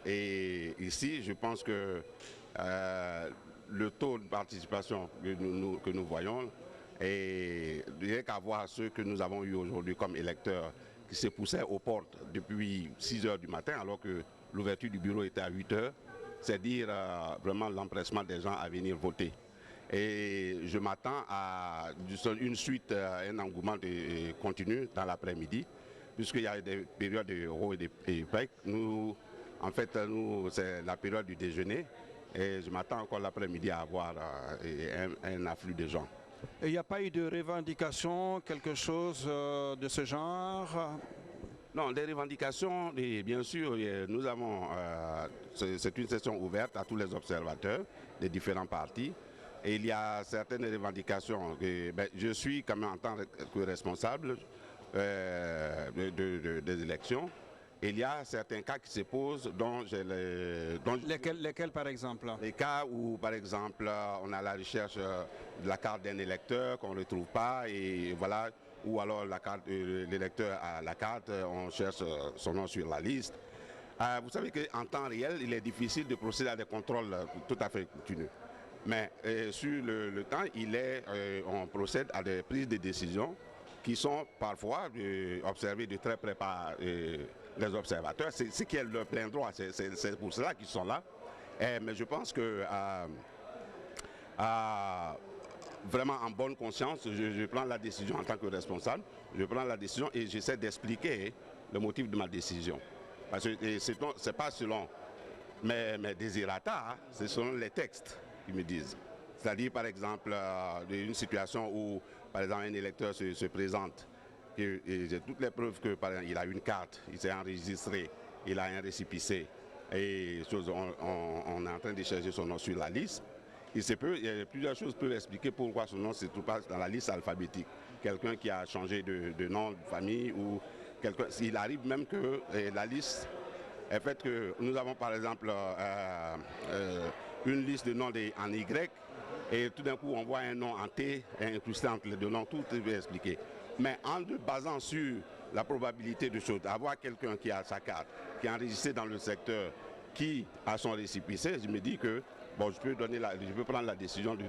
Et ici, je pense que le taux de participation que nous voyons, et rien qu'à voir ceux que nous avons eu aujourd'hui comme électeurs qui se poussaient aux portes depuis 6 heures du matin alors que l'ouverture du bureau était à 8 heures, c'est dire vraiment l'empressement des gens à venir voter. Et je m'attends à une suite, un engouement continu dans l'après-midi, puisqu'il y a des périodes de haut et de break. Nous, en fait, c'est la période du déjeuner et je m'attends encore l'après-midi à avoir un afflux de gens. Et il n'y a pas eu de revendication, quelque chose de ce genre? Non, les revendications, et bien sûr, nous avons, c'est une session ouverte à tous les observateurs des différents partis. Et il y a certaines revendications. Je suis quand même en tant que responsable des élections. Et il y a certains cas qui se posent Lesquels par exemple? Les cas où, par exemple, on a la recherche de la carte d'un électeur qu'on ne retrouve pas, et voilà, ou alors l'électeur a la carte, on cherche son nom sur la liste. Vous savez qu'en temps réel, il est difficile de procéder à des contrôles tout à fait continus. Mais sur le temps, on procède à des prises de décision qui sont parfois observées de très près par les observateurs. C'est ce qui est leur plein droit, c'est pour cela qu'ils sont là. Mais je pense que vraiment en bonne conscience, je prends la décision en tant que responsable, je prends la décision et j'essaie d'expliquer le motif de ma décision. Parce que ce n'est pas selon mes désirata, hein, c'est selon les textes qui me disent. C'est-à-dire par exemple une situation où par exemple un électeur se présente, j'ai toutes les preuves que par exemple, il a une carte, il s'est enregistré, il a un récépissé et on est en train de chercher son nom sur la liste. Plusieurs choses peuvent expliquer pourquoi son nom ne se trouve pas dans la liste alphabétique. Quelqu'un qui a changé de nom de famille ou il arrive même que la liste est faite que nous avons par exemple une liste de noms en Y et tout d'un coup on voit un nom en T incrusté entre les deux noms, tout est expliqué. Mais en basant sur la probabilité de choses, avoir quelqu'un qui a sa carte, qui est enregistré dans le secteur, qui a son récépissé, je me dis que bon, je peux prendre la décision de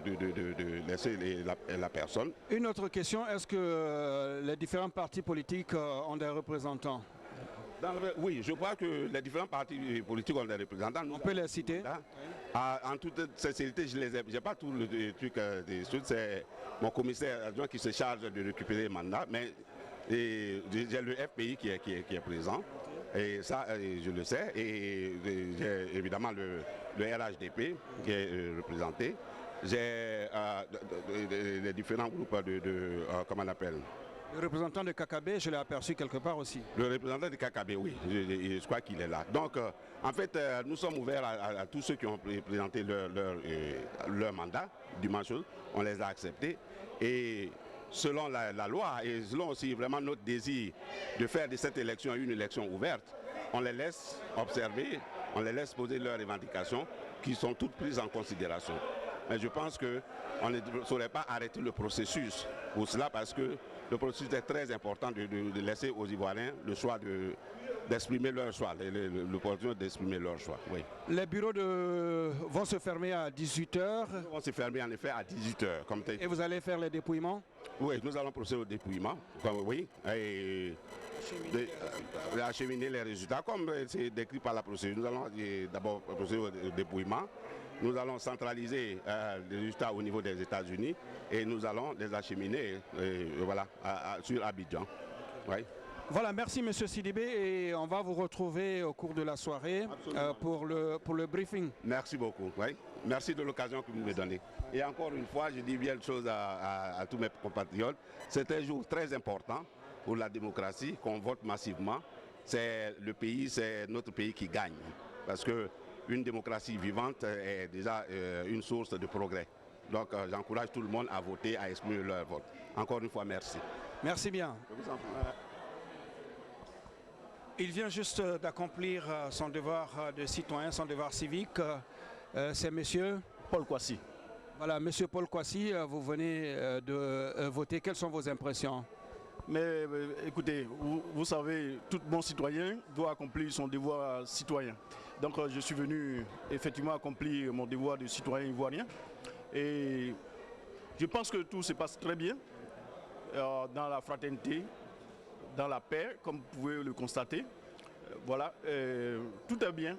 laisser la personne. Une autre question, est-ce que les différents partis politiques ont des représentants? Oui, je crois que les différents partis politiques ont des représentants. On peut les citer? En toute sincérité, je les ai. J'ai pas tout le truc des choses. C'est mon commissaire adjoint qui se charge de récupérer les mandats. Mais j'ai le FPI qui est présent. Et ça, je le sais. Et j'ai évidemment le RHDP qui est représenté. J'ai les différents groupes comment on appelle? Le représentant de KKB, je l'ai aperçu quelque part aussi. Le représentant de KKB, oui, je crois qu'il est là. Donc, en fait, nous sommes ouverts à tous ceux qui ont présenté leur mandat, dimanche, on les a acceptés. Et selon la loi et selon aussi vraiment notre désir de faire de cette élection une élection ouverte, on les laisse observer, on les laisse poser leurs revendications qui sont toutes prises en considération. Mais je pense qu'on ne saurait pas arrêter le processus pour cela parce que le processus est très important de laisser aux Ivoiriens le choix d'exprimer leur choix, l'opportunité d'exprimer leur choix. Oui. Les bureaux vont se fermer à 18h. Ils vont se fermer en effet à 18h. Et vous allez faire les dépouillements? Oui, nous allons procéder au dépouillement. Oui. Et acheminer les résultats. Comme c'est décrit par la procédure, nous allons d'abord procéder au dépouillement. Nous allons centraliser les résultats au niveau des États-Unis et nous allons les acheminer voilà, sur Abidjan. Oui. Voilà, merci M. Sidibé et on va vous retrouver au cours de la soirée pour le briefing. Merci beaucoup. Oui. Merci de l'occasion que vous me donnez. Et encore une fois, je dis bien une chose à tous mes compatriotes. C'est un jour très important pour la démocratie, qu'on vote massivement. C'est notre pays qui gagne. Parce que une démocratie vivante est déjà une source de progrès. Donc j'encourage tout le monde à voter, à exprimer leur vote. Encore une fois, merci. Merci bien. Il vient juste d'accomplir son devoir de citoyen, son devoir civique. C'est monsieur Paul Kwasi. Voilà, monsieur Paul Kwasi, vous venez de voter. Quelles sont vos impressions? Mais écoutez, vous savez, tout bon citoyen doit accomplir son devoir citoyen. Donc je suis venu effectivement accomplir mon devoir de citoyen ivoirien. Et je pense que tout se passe très bien dans la fraternité, dans la paix, comme vous pouvez le constater. Voilà, tout est bien.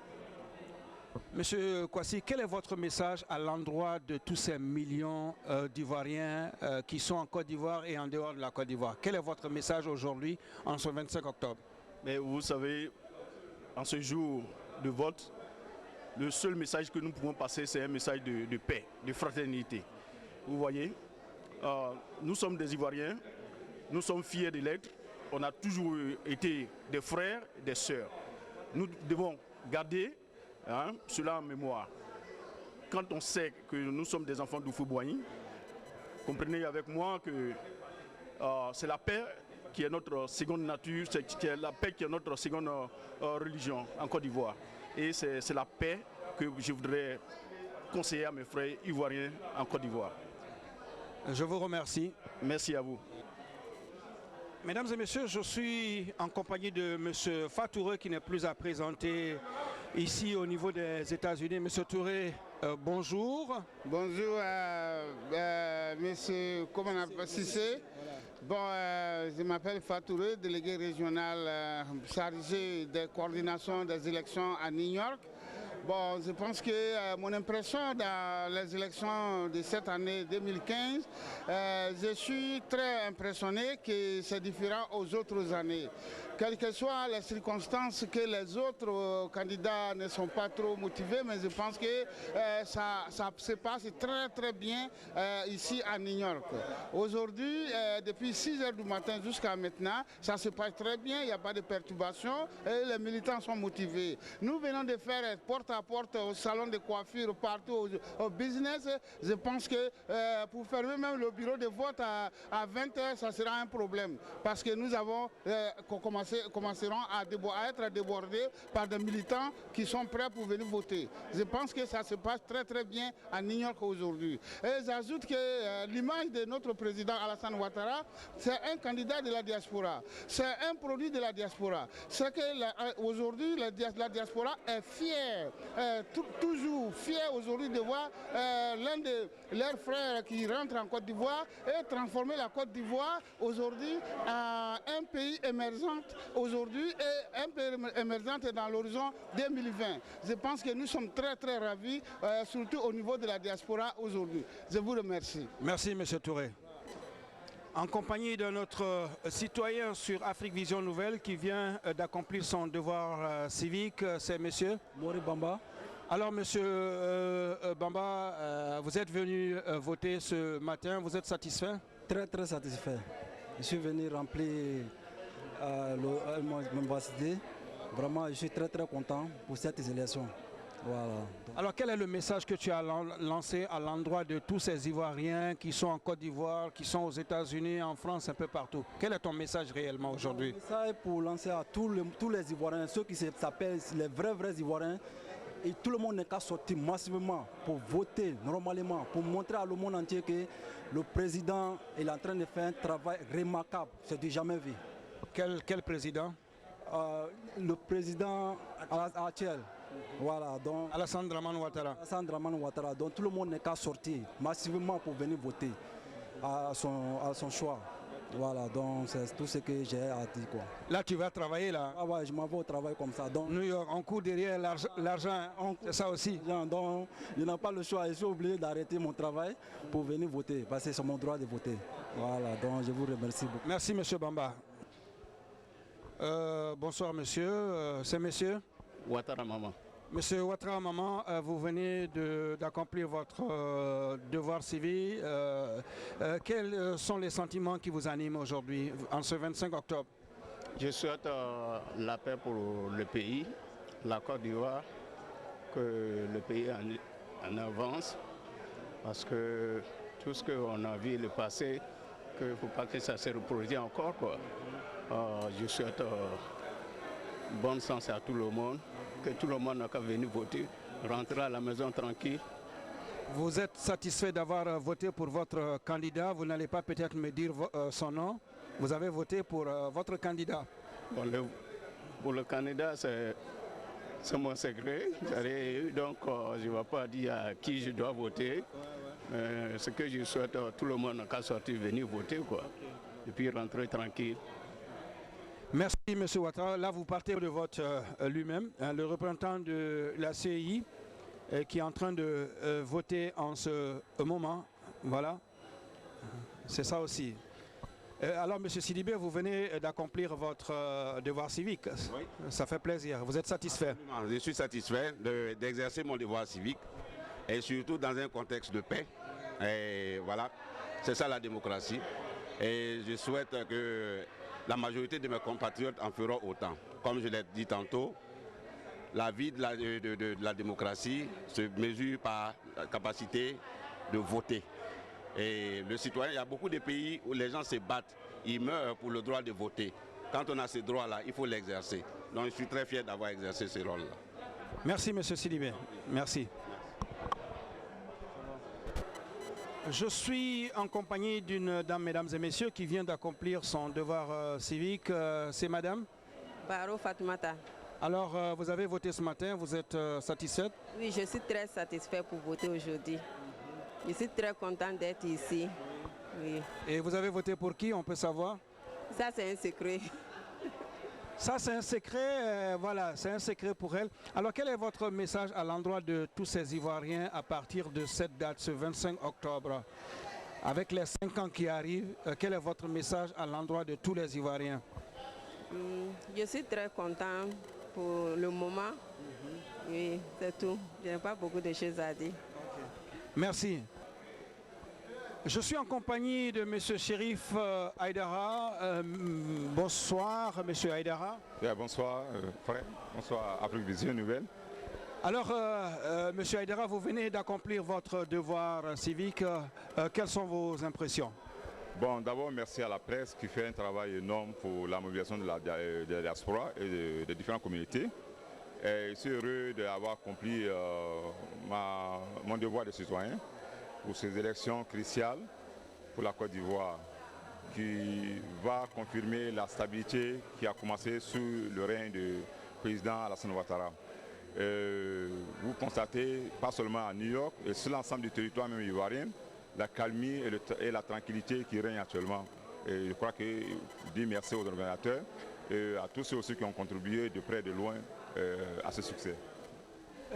Monsieur Kwasi, quel est votre message à l'endroit de tous ces millions d'Ivoiriens qui sont en Côte d'Ivoire et en dehors de la Côte d'Ivoire? Quel est votre message aujourd'hui, en ce 25 octobre? Mais vous savez, en ce jour de vote, le seul message que nous pouvons passer, c'est un message de paix, de fraternité. Vous voyez, nous sommes des Ivoiriens, nous sommes fiers de l'être, on a toujours été des frères, des sœurs. Nous devons garder cela en mémoire. Quand on sait que nous sommes des enfants d'Oufou-Boigny, comprenez avec moi que c'est la paix qui est notre seconde nature, c'est la paix qui est notre seconde religion en Côte d'Ivoire. Et c'est la paix que je voudrais conseiller à mes frères ivoiriens en Côte d'Ivoire. Je vous remercie. Merci à vous. Mesdames et messieurs, je suis en compagnie de M. Fatouré qui n'est plus à présenter ici au niveau des États-Unis. M. Touré, bonjour. Bonjour, monsieur Sissé. Bon, je m'appelle Fatouré, délégué régional chargé des coordinations des élections à New York. Bon, je pense que mon impression dans les élections de cette année 2015, je suis très impressionné que c'est différent aux autres années. Quelles que soient les circonstances que les autres candidats ne sont pas trop motivés, mais je pense que ça se passe très très bien ici à New York. Aujourd'hui, depuis 6 h du matin jusqu'à maintenant, ça se passe très bien, il n'y a pas de perturbations et les militants sont motivés. Nous venons de faire porte à porte au salon de coiffure, partout au business. Je pense que pour fermer même le bureau de vote à 20 h, ça sera un problème parce que nous avons commenceront à être débordés par des militants qui sont prêts pour venir voter. Je pense que ça se passe très très bien à New York aujourd'hui. Et j'ajoute que l'image de notre président Alassane Ouattara, c'est un candidat de la diaspora. C'est un produit de la diaspora. C'est que aujourd'hui la diaspora est fière, toujours fière aujourd'hui de voir l'un de leurs frères qui rentre en Côte d'Ivoire et transformer la Côte d'Ivoire aujourd'hui en un pays émergent aujourd'hui et un pays émergent dans l'horizon 2020. Je pense que nous sommes très très ravis, surtout au niveau de la diaspora aujourd'hui. Je vous remercie. Merci M. Touré. En compagnie de notre citoyen sur Afrique Vision Nouvelle qui vient d'accomplir son devoir civique, c'est M. Mori Bamba. Alors M. Bamba, vous êtes venu voter ce matin, vous êtes satisfait? Très très satisfait. Je suis venu remplir mon vacité. Vraiment, je suis très très content pour cette élection. Voilà. Alors quel est le message que tu as lancé à l'endroit de tous ces Ivoiriens qui sont en Côte d'Ivoire, qui sont aux États-Unis, en France, un peu partout? Quel est ton message réellement aujourd'hui? Ça est pour lancer à tous les Ivoiriens, ceux qui s'appellent les vrais Ivoiriens. Et tout le monde n'est qu'à sortir massivement pour voter normalement, pour montrer à le monde entier que le président est en train de faire un travail remarquable. C'est du jamais vu. Quel président? Le président actuel. Voilà, donc Alassane Dramane Ouattara. Alassane Dramane Ouattara. Donc tout le monde n'est qu'à sortir massivement pour venir voter à son choix. Voilà, donc c'est tout ce que j'ai à dire, quoi. Là, tu vas travailler là? Ah ouais, je m'en vais au travail comme ça. Donc, New York, on court derrière l'argent, c'est ça aussi? Donc, je n'ai pas le choix, je suis obligé d'arrêter mon travail pour venir voter, parce que c'est mon droit de voter. Voilà, donc je vous remercie beaucoup. Merci, M. Bamba. Bonsoir, monsieur. C'est monsieur Ouattara Maman. Monsieur Ouattara Maman, vous venez d'accomplir votre devoir civil. Quels sont les sentiments qui vous animent aujourd'hui, en ce 25 octobre? Je souhaite la paix pour le pays, la Côte d'Ivoire, que le pays en avance, parce que tout ce qu'on a vu le passé, qu'il ne faut pas que ça se reproduise encore, quoi. Je souhaite bonne chance à tout le monde, que tout le monde n'a qu'à venir voter, rentrer à la maison tranquille. Vous êtes satisfait d'avoir voté pour votre candidat? Vous n'allez pas peut-être me dire son nom? Vous avez voté pour votre candidat. Bon, pour le candidat, c'est mon secret. Donc, je ne vais pas dire à qui je dois voter. Ce que je souhaite, tout le monde n'a qu'à sortir, venir voter, quoi. Et puis rentrer tranquille. Merci, M. Ouattara. Là, vous partez de vote lui-même, le représentant de la CEI qui est en train de voter en ce moment. Voilà, c'est ça aussi. Alors, M. Sidibé, vous venez d'accomplir votre devoir civique. Oui. Ça fait plaisir. Vous êtes satisfait? Absolument. Je suis satisfait d'exercer mon devoir civique et surtout dans un contexte de paix. Et voilà, c'est ça la démocratie. Et je souhaite que la majorité de mes compatriotes en feront autant. Comme je l'ai dit tantôt, la vie de la démocratie se mesure par la capacité de voter. Et le citoyen, il y a beaucoup de pays où les gens se battent, ils meurent pour le droit de voter. Quand on a ce droit-là, il faut l'exercer. Donc je suis très fier d'avoir exercé ce rôle-là. Merci, M. Sidibé. Merci. Je suis en compagnie d'une dame, mesdames et messieurs, qui vient d'accomplir son devoir civique. C'est madame Baro Fatoumata. Alors, vous avez voté ce matin, vous êtes satisfaite? Oui, je suis très satisfaite pour voter aujourd'hui. Je suis très contente d'être ici. Oui. Et vous avez voté pour qui, on peut savoir? Ça, c'est un secret. Ça, c'est un secret, voilà, c'est un secret pour elle. Alors, quel est votre message à l'endroit de tous ces Ivoiriens à partir de cette date, ce 25 octobre? Avec les 5 ans qui arrivent, quel est votre message à l'endroit de tous les Ivoiriens? Je suis très content pour le moment. Oui, c'est tout. Je n'ai pas beaucoup de choses à dire. Okay. Merci. Je suis en compagnie de M. Chérif Haïdara. Bonsoir, M. Haïdara. Bonsoir, frère. Bonsoir, Afrique Vision Nouvelle. Alors, M. Haïdara, vous venez d'accomplir votre devoir civique. Quelles sont vos impressions? Bon, d'abord, merci à la presse qui fait un travail énorme pour la mobilisation de la diaspora et des différentes communautés. Et je suis heureux d'avoir accompli mon devoir de citoyen pour ces élections cruciales pour la Côte d'Ivoire, qui va confirmer la stabilité qui a commencé sous le règne du président Alassane Ouattara. Vous constatez, pas seulement à New York, et sur l'ensemble du territoire même ivoirien, la calmie et la tranquillité qui règnent actuellement. Et je crois que je dis merci aux organisateurs et à tous ceux aussi qui ont contribué de près et de loin à ce succès.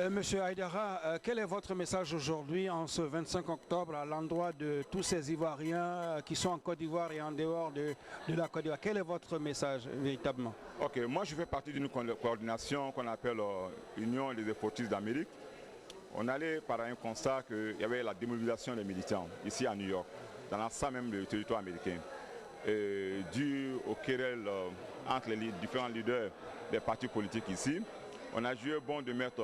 Monsieur Haïdara, quel est votre message aujourd'hui, en ce 25 octobre, à l'endroit de tous ces Ivoiriens qui sont en Côte d'Ivoire et en dehors de la Côte d'Ivoire? Quel est votre message, véritablement? Ok, moi je fais partie d'une coordination qu'on appelle Union des effortistes d'Amérique. On allait par un constat qu'il y avait la démobilisation des militants ici à New York, dans l'ensemble même du territoire américain, dû aux querelles entre les différents leaders des partis politiques ici. On a jugé bon de mettre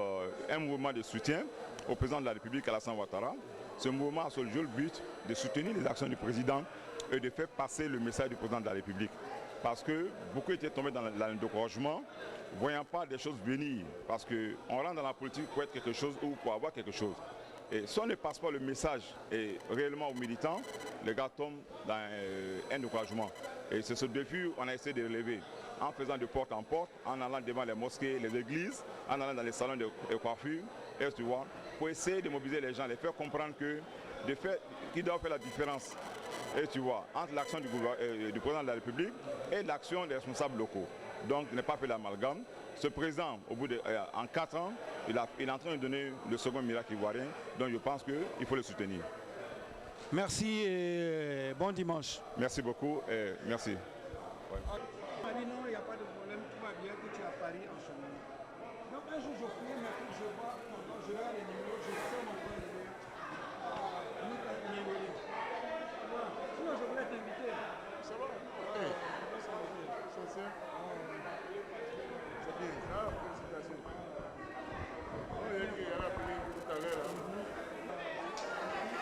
un mouvement de soutien au président de la République, Alassane Ouattara. Ce mouvement a le but de soutenir les actions du président et de faire passer le message du président de la République. Parce que beaucoup étaient tombés dans le découragement, ne voyant pas des choses venir. Parce qu'on rentre dans la politique pour être quelque chose ou pour avoir quelque chose. Et si on ne passe pas le message réellement aux militants, les gars tombent dans un découragement. Et c'est ce défi qu'on a essayé de relever en faisant de porte en porte, en allant devant les mosquées, les églises, en allant dans les salons de coiffure, et tu vois, pour essayer de mobiliser les gens, les faire comprendre qu'ils doivent faire la différence, et tu vois, entre l'action du président de la République et l'action des responsables locaux. Donc, ne pas faire l'amalgame. Ce président, en 4 ans, il est en train de donner le second miracle ivoirien, donc je pense qu'il faut le soutenir. Merci et bon dimanche. Merci beaucoup et merci. Ouais. Non, il n'y a pas de problème, tout va bien, que tu es à Paris en ce moment. Donc un jour je fouille, mais je vois, je regarde les numéros, je sais mon point de vue. Voilà, sinon je voulais t'inviter. Ça va? Ouais. C'est bien, ça, félicitations. On est qui a appelé tout à l'heure.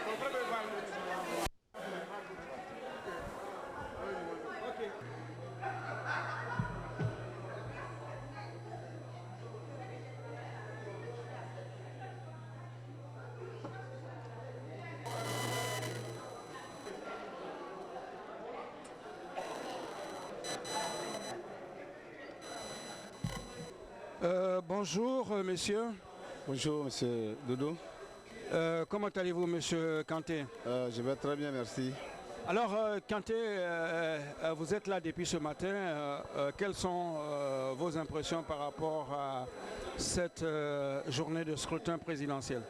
On va le voir. Ok. Bonjour, monsieur. Bonjour, monsieur Doudou. Comment allez-vous, monsieur Kanté? Je vais très bien, merci. Alors, Kanté, vous êtes là depuis ce matin. Quelles sont vos impressions par rapport à cette journée de scrutin présidentiel?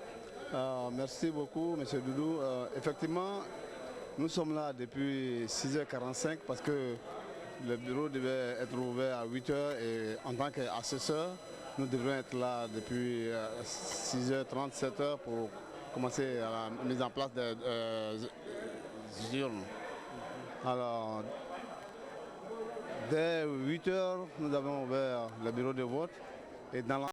Merci beaucoup, monsieur Doudou. Effectivement, nous sommes là depuis 6h45 parce que le bureau devait être ouvert à 8h et en tant qu'assesseur, nous devrions être là depuis 6h30, 7h pour commencer la mise en place des urnes. Alors, dès 8h, nous avons ouvert le bureau de vote et dans